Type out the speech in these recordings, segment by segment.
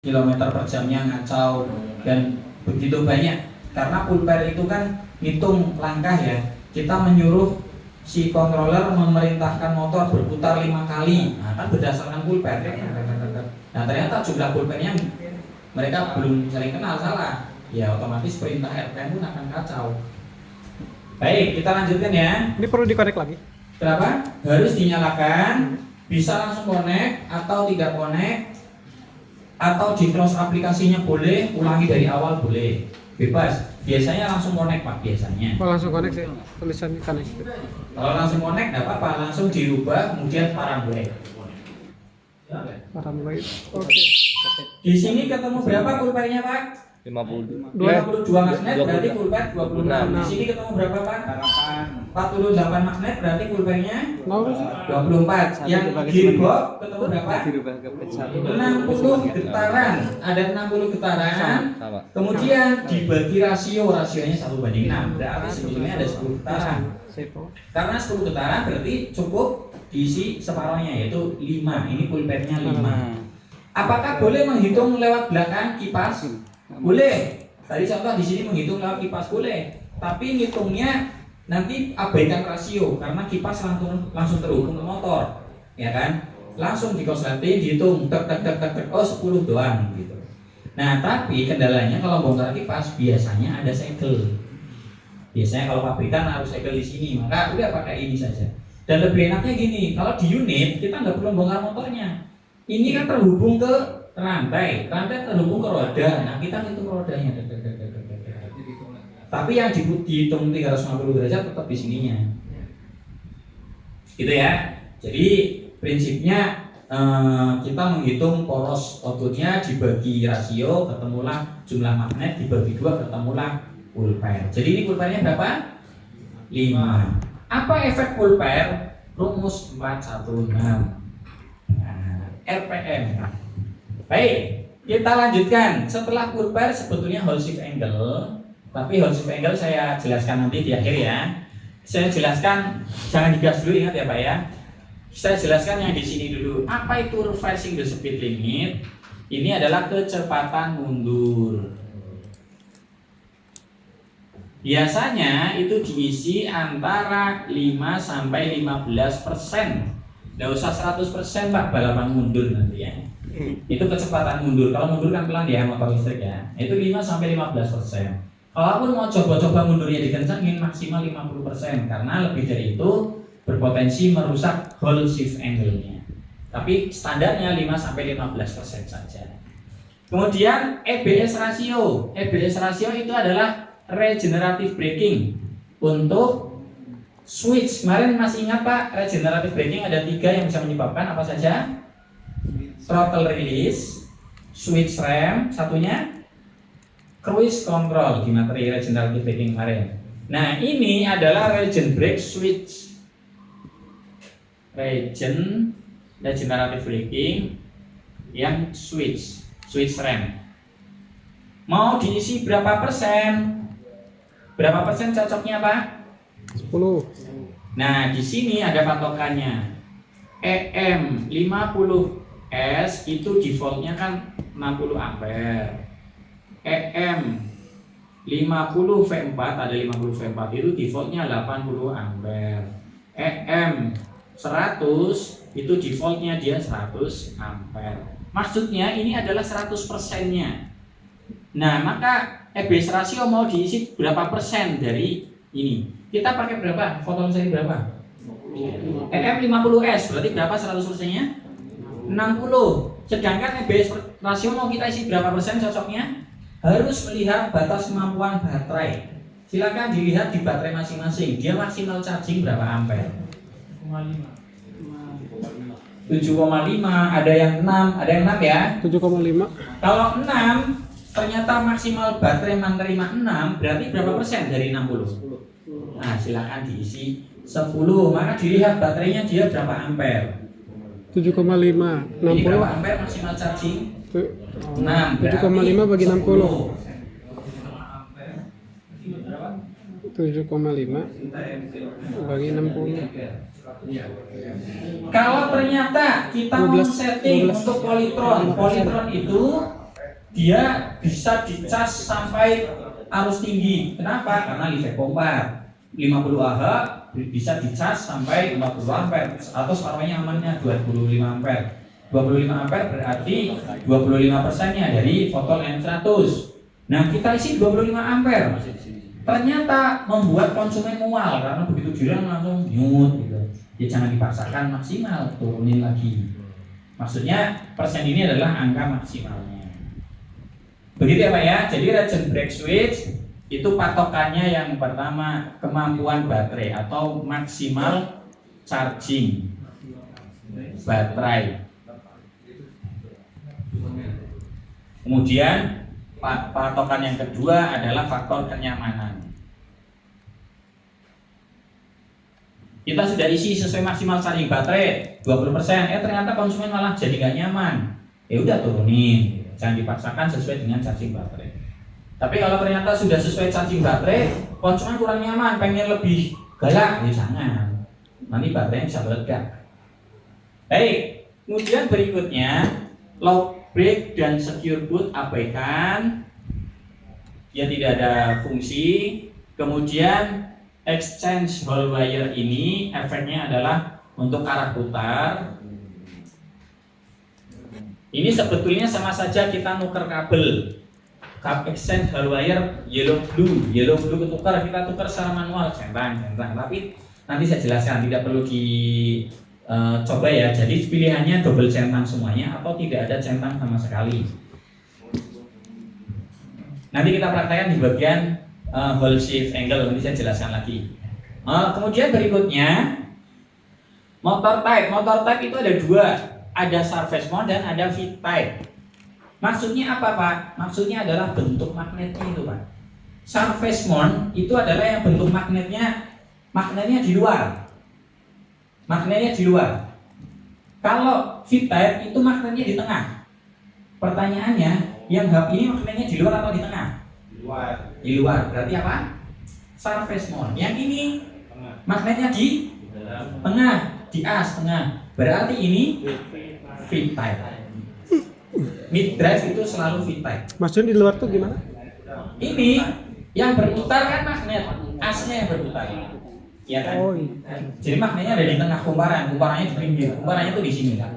kilometer per jamnya ngacau dan begitu banyak. Karena pulper itu kan hitung langkah ya. Kita menyuruh si controller memerintahkan motor berputar 5 kali. Nah, kan berdasarkan pulper. Nah, ternyata jumlah pulpernya mereka belum saling kenal, salah. Ya otomatis perintah RPM pun akan kacau. Baik, kita lanjutkan ya. Ini perlu dikonek lagi. Kenapa? Harus dinyalakan, bisa langsung connect atau tidak connect, atau di close aplikasinya boleh, ulangi dari awal boleh, bebas. Biasanya langsung connect Pak, biasanya. Oh, langsung konek sih, tulisannya konek. Kalau langsung connect nggak apa-apa, langsung dirubah kemudian parabola. Parabola. Oke. Di sini ketemu berapa pulpernya Pak? 52 22 magnet berarti pulper 26. Di sini ketemu berapa Pak? 48 magnet berarti pulpernya 24. Yang gearbox ketemu berapa? 60 getaran. Ada 60 getaran. sama. Kemudian dibagi rasionya 1:6. Berarti sebetulnya ada 10 getaran. Karena 10 getaran berarti cukup diisi separuhnya yaitu 5. Ini pulpernya 5. Apakah boleh menghitung lewat belakang kipas? Boleh. Tadi contoh di sini menghitung lewat kipas boleh. Tapi ngitungnya nanti abaikan rasio karena kipas langsung terhubung ke motor, ya kan? Langsung dikonsletin dihitung tek oh 10 doang gitu. Nah, tapi kendalanya kalau bongkar kipas biasanya ada segel. Biasanya kalau pabrikan harus segel di sini, maka udah pakai ini saja. Dan lebih enaknya gini, kalau di unit kita nggak perlu bongkar motornya. Ini kan terhubung ke rantai terhubung ke roda. Nah, kita hitung rodanya. Tapi yang dihitung 350 derajat tetap di sininya. Gitu ya. Jadi prinsipnya kita menghitung poros outputnya dibagi rasio, ketemulah jumlah magnet dibagi 2, ketemulah pulper. Jadi ini pulpernya berapa? 5. Apa efek pulper? Rumus 416. RPM. Baik, kita lanjutkan. Setelah pulper sebetulnya Hall shift angle, tapi Hall shift angle saya jelaskan nanti di akhir ya. Saya jelaskan, jangan digas dulu, ingat ya Pak ya. Saya jelaskan yang di sini dulu. Apa itu reversing the speed limit? Ini adalah kecepatan mundur. Biasanya itu diisi antara 5 sampai 15%. Nggak usah 100% Pak balapan mundur nanti ya. Itu kecepatan mundur. Kalau mundur kan pelan ya motor listrik ya. Itu 5 sampai 15%. Kalaupun mau coba-coba mundurnya dikencangin maksimal 50% karena lebih dari itu berpotensi merusak Hall shift angle-nya. Tapi standarnya 5 sampai 15% saja. Kemudian EBS ratio. EBS ratio itu adalah regenerative braking untuk switch. Kemarin masih ingat Pak, regenerative braking ada 3 yang bisa menyebabkan apa saja? Throttle release, switch rem, satunya cruise control di materi regenerative braking kemarin. Nah, ini adalah regen brake switch. Regenerative braking yang switch rem. Mau diisi berapa persen? Berapa persen cocoknya Pak? 10. Nah, di sini ada patokannya. EM 50S itu defaultnya kan 60 ampere. EM 50 V4 ada 50 V4 itu defaultnya 80 ampere. EM 100 itu defaultnya dia 100 ampere. Maksudnya ini adalah 100%-nya. Nah, maka EBS ratio mau diisi berapa persen dari ini? Kita pakai berapa? Foton seri berapa? EM 50S berarti berapa 100%-nya? 60. Sedangkan EBS rasio mau kita isi berapa persen cocoknya? Harus melihat batas kemampuan baterai. Silakan dilihat di baterai masing-masing. Dia maksimal charging berapa ampere? 7,5, ada yang 6, ada yang 6 ya? 7,5. Kalau 6 ternyata maksimal baterai menerima 6, berarti berapa persen dari 60? Nah, silakan diisi 10. Maka dilihat baterainya dia berapa ampere. 7,5. Ini 60. berapa ampere maksimal charging? 6. 7,5 bagi 60. 7,5 bagi 60. Kalau ternyata kita mau setting untuk polytron itu dia bisa dicas sampai arus tinggi. Kenapa? Karena live pompa 50 Ah bisa dicas sampai 40 ampere atau separuhnya amannya 25 ampere. 25 ampere berarti 25%-nya dari fotol M100. Nah, kita isi 25 ampere. Ternyata membuat konsumen mual karena begitu diramu langsung nyut gitu. Ya jangan dipaksakan maksimal, turunin lagi. Maksudnya persen ini adalah angka maksimalnya. Begitu ya Pak ya. Jadi regen break switch itu patokannya yang pertama kemampuan baterai atau maksimal charging baterai. Kemudian patokan yang kedua adalah faktor kenyamanan. Kita sudah isi sesuai maksimal charging baterai 20%, ternyata konsumen malah jadi nggak nyaman. Ya udah turunin, jangan dipaksakan sesuai dengan charging baterai. Tapi kalau ternyata sudah sesuai charging baterai, konsumen kurang nyaman, pengen lebih galak, ya jangan. Nanti baterainya bisa meledak. Baik, kemudian berikutnya lock break dan secure boot abaikan, dia tidak ada fungsi. Kemudian exchange whole wire ini efeknya adalah untuk arah putar. Ini sebetulnya sama saja kita nuker kabel. Exchange whole wire yellow blue ketukar, kita tukar secara manual centang. Tapi nanti saya jelaskan, tidak perlu coba ya. Jadi pilihannya double centang semuanya atau tidak ada centang sama sekali. Nanti kita praktekkan di bagian whole shift angle, nanti saya jelaskan lagi. Kemudian berikutnya motor type itu ada dua, ada surface mount dan ada feed type. Maksudnya apa Pak? Maksudnya adalah bentuk magnetnya itu Pak. Surface mount itu adalah yang bentuk magnetnya di luar. Kalau feed type itu magnetnya di tengah. Pertanyaannya, yang hub ini magnetnya di luar atau di tengah? Di luar. Berarti apa? Surface mount. Yang ini magnetnya di tengah, di as tengah. Berarti ini feed type. Mid drive itu selalu feed type. Maksudnya di luar tuh gimana? Ini yang berputar kan magnet, asnya yang berputar. Ya kan? Oh, iya. Jadi magnetnya ada di tengah kumparannya di pinggir. Kumparannya itu di sini kan.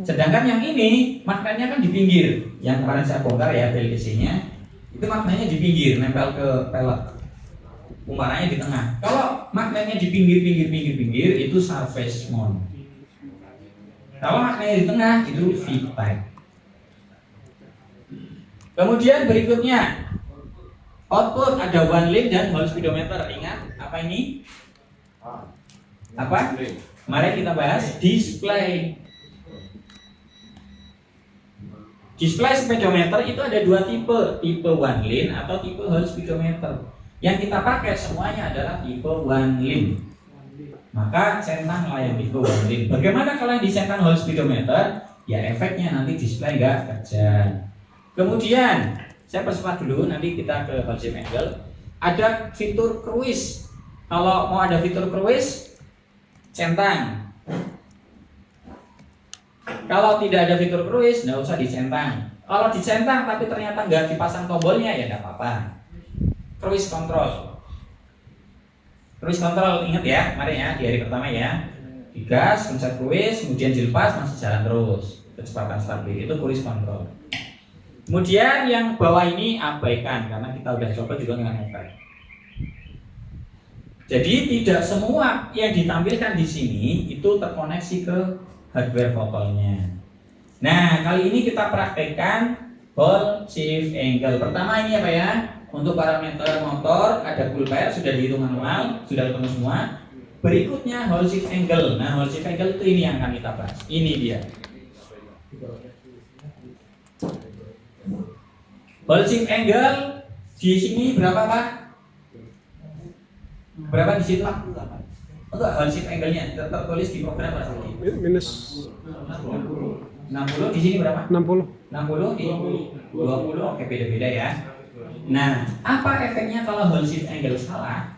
Sedangkan yang ini magnetnya kan di pinggir. Yang kemarin saya bongkar ya PLC-nya, itu magnetnya di pinggir, nempel ke pelek. Kumparannya di tengah. Kalau magnetnya di pinggir itu surface mount. Kalau magnetnya di tengah itu feed type. Kemudian berikutnya output ada one lane dan whole speedometer. Ingat apa ini? Apa? Mari kita bahas display. Display speedometer itu ada dua tipe one lane atau tipe whole speedometer. Yang kita pakai semuanya adalah tipe one lane. Maka centang lah yang tipe one lane. Bagaimana kalau yang disentang whole speedometer? Ya efeknya nanti display nggak kerja. Kemudian saya percepat dulu, nanti kita ke whole shift angle. Ada fitur cruise. Kalau mau ada fitur cruise, centang. Kalau tidak ada fitur cruise, nggak usah dicentang. Kalau dicentang tapi ternyata nggak dipasang tombolnya, ya nggak apa-apa. Cruise control. Cruise control, ingat ya, mari ya, di hari pertama ya. Digas, pencet cruise, kemudian dilepas, masih jalan terus. Kecepatan stabil, itu cruise control. Kemudian yang bawah ini abaikan, karena kita udah coba juga nggak efek. Jadi tidak semua yang ditampilkan di sini itu terkoneksi ke hardware fotolnya. Nah, kali ini kita praktekkan whole shift angle. Pertama ini apa ya? Untuk parameter motor ada full pair, sudah dihitung manual, sudah ketemu semua. Berikutnya whole shift angle. Nah, whole shift angle itu ini yang akan kita bahas. Ini dia. Whole shift angle di sini berapa Pak? Berapa di situ Pak? Enggak, whole shift angle-nya tertulis di program Pak. Minus 60 di sini berapa? 60. 60 di 20. Oke, beda-beda ya. Nah, apa efeknya kalau whole shift angle salah?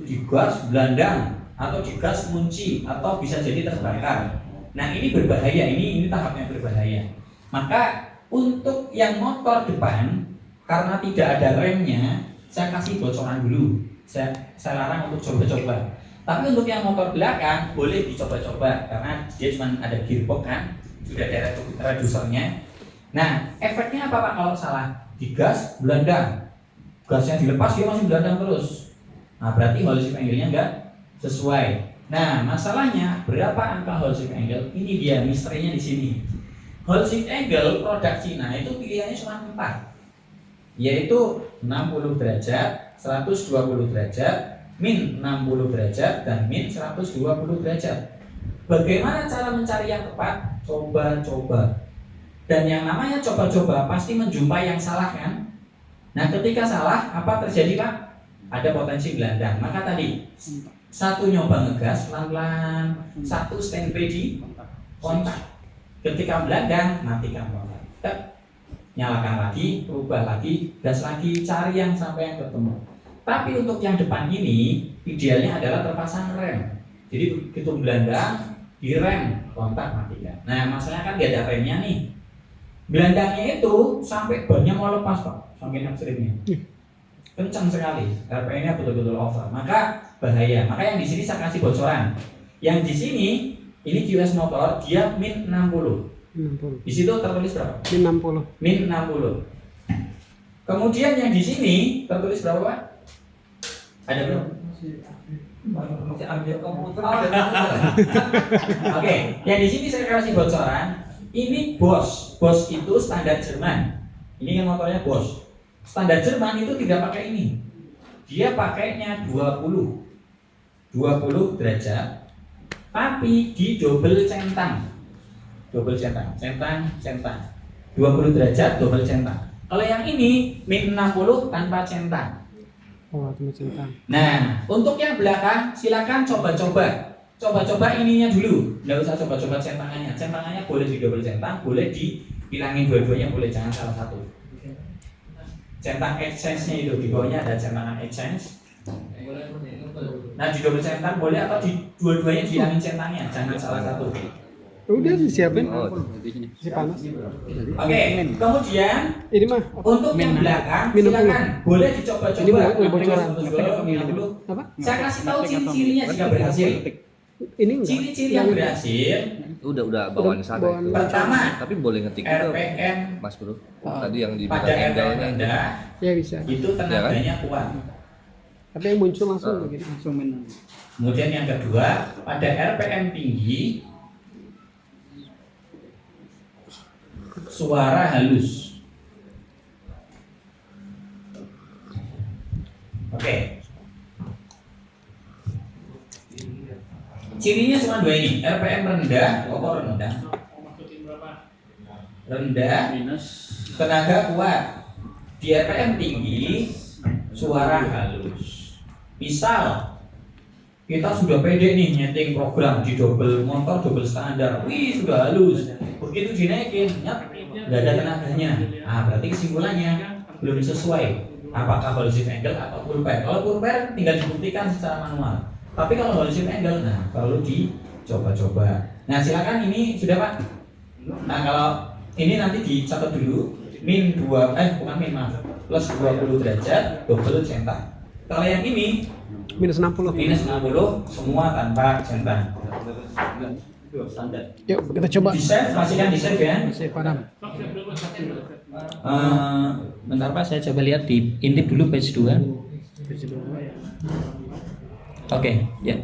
Digas gelandang atau digas kunci atau bisa jadi terbakar. Nah, ini berbahaya. Ini tahapnya berbahaya. Maka Untuk yang motor depan, karena tidak ada remnya, saya kasih bocoran dulu. Saya larang untuk coba-coba. Tapi untuk yang motor belakang boleh dicoba-coba karena dia cuma ada gearbox kan, sudah ada redusernya. Nah, efeknya apa Pak kalau salah? Digas, belandang. Gasnya dilepas dia masih belandang terus. Nah, berarti Hall shift angle-nya enggak sesuai. Nah, masalahnya berapa angka Hall shift angle? Ini dia misterinya di sini. Hall shift angle produk Cina itu pilihannya cuma 4, yaitu 60 derajat, 120 derajat, min 60 derajat, dan min 120 derajat. Bagaimana cara mencari yang tepat? Coba-coba. Dan yang namanya coba-coba pasti menjumpai yang salah kan? Nah, ketika salah, apa terjadi Pak? Ada potensi belandang. Maka tadi, satu nyoba ngegas pelan-pelan, satu standby di kontak. Ketika belandang, matikan kontak. Tep, nyalakan lagi, rubah lagi, gas lagi, cari yang sampai yang ketemu. Tapi untuk yang depan ini, idealnya adalah terpasang rem. Jadi begitu belandang, direm, kontak matikan. Nah, masalahnya kan gak ada remnya nih. Belandangnya itu sampai bannya mau lepas Pak, saking ekstrimnya. Kencang sekali, RPM-nya betul-betul over. Maka bahaya. Maka yang di sini saya kasih bocoran. Yang di sini ini QS motor dia min 60. Di situ tertulis berapa? Min 60. Min 60. Kemudian yang di sini tertulis berapa Pak? Ada berapa? Masih ambil komputer. Oke, yang di sini saya kasih bocoran. Ini Bosch itu standar Jerman. Ini kan motornya Bosch. Standar Jerman itu tidak pakai ini. Dia pakainya 20 derajat, tapi di double centang. 20 derajat double centang. Kalau yang ini min 60 tanpa centang. Oh, itu centang. Nah, untuk yang belakang silakan coba-coba. Coba-coba ininya dulu. Nggak usah coba-coba centangannya. Centangannya boleh di double centang, boleh dihilangin dua-duanya, boleh jangan salah satu. Centang exchange-nya itu di bawahnya ada centangan exchange. Nah, di double centang boleh atau di dua-duanya dihilangin centangnya, jangan salah satu. Udah disiapin. Si panas. Oke, kemudian Ini mah untuk yang belakang Minum silakan boleh Ini dicoba-coba. bocoran. Apa? Saya kasih tahu ciri-cirinya jika berhasil. Ini enggak. Ciri-ciri yang berhasil Udah bawaan sana. bawaan. pertama Tapi boleh ngetik juga, RPM Mas Bro. Tadi yang di pada belakang RPM angle-nya itu. rendah Ya bisa. itu tenaganya kuat. Tapi yang muncul langsung begitu. Kemudian yang kedua pada RPM tinggi suara halus. Oke. Cirinya cuma dua ini, RPM rendah, kotor rendah. Rendah, tenaga kuat. Di RPM tinggi, suara halus. Misal, kita sudah pede nih nyeting program di double motor, double standar. Wih, sudah halus. Begitu dinaikin, nyat, nggak ada tenaganya. Nah, berarti kesimpulannya belum sesuai. Apakah Hall shift angle atau pull pair? Kalau pull pair tinggal dibuktikan secara manual. Tapi kalau Hall shift angle, nah perlu dicoba-coba. Nah, silakan ini sudah Pak. Nah, kalau ini nanti dicatat dulu. Min 2, bukan min maaf, plus 20 derajat, double centang. Kalau yang ini Minus 60. minus 60 semua tanpa centang. Standar. Yuk, kita coba. Di save, pastikan di save ya. Saya padam. Bentar Pak, saya coba lihat di intip dulu page 2. Oke, ya.